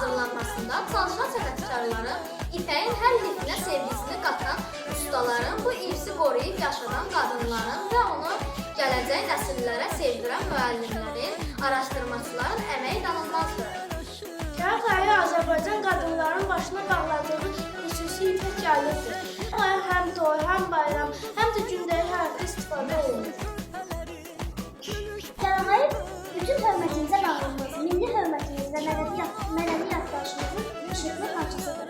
hazırlanmasında çalışan sənətkarların ipəyin hər lifinə sevgisini qatan ustaların, bu irsi qoruyub yaşadan qadınların və onu gələcək nəsillərə sevdirən müəllimlərin, araşdırmaçıların əməyi danılmazdır. Şərq ayı Azərbaycan qadınların başına bağladığı xüsusi ipək yaylıqdır. Bu ay həm toy, həm bayram, həm də gündəlik həyatda istifadə olunur. Kəlağayı bütün hörmətinizə bağlılığımız, milli hörmətimiz və mədəni yaddaşımızın işıqlı parçasıdır.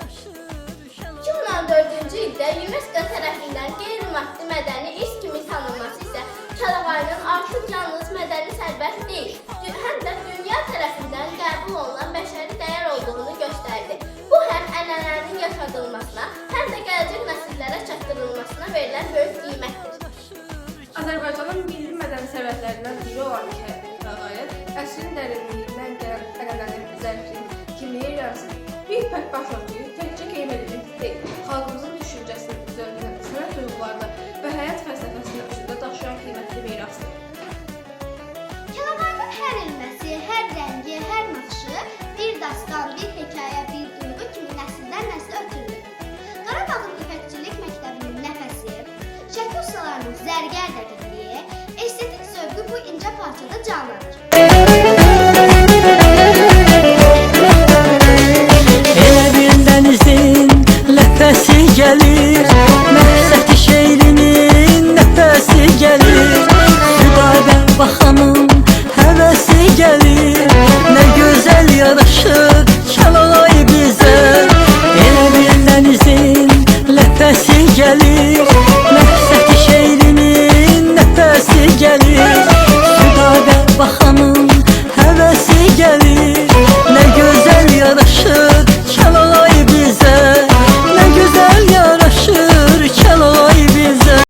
2014-cü ildə UNESCO tərəfindən qeyri-maddi mədəni irs kimi tanınması isə Kəlağayının artıq yalnız mədəni sərvət deyil, həm də dünya tərəfindən qəbul olunan bəşəri dəyər olduğunu göstərdi. Bu həm ənənənin yaşadılmasına, həm də gələcək nəsillərə çatdırılmasına verilən böyük qiymətdir. Azərbaycanın milli mədəni sərvətlərindən biri olan Kəlağayı, əsrin dərinliyindən gələn ənənənin zərfini, kimliyi yansıdır. Bir ipək başörtüyü təkcə geyməlilik deyil, xalqımızın düşüncəsini, zövqünü, sənət duyğularını və həyat fəlsəfəsini özündə daşıyan qiymətli mirasdır. Kəlağayının hər ilməsi, hər rəngi, hər naxışı bir dastan, bir hekayə, bir duyğu kimi nəsildən nəslə ötürülür. Qarabağın İpəkçilik Məktəbinin nəfəsi, şəkil ustalarının zərgər dəqiqliyi, estetik zövqü bu incə parçada canlanır.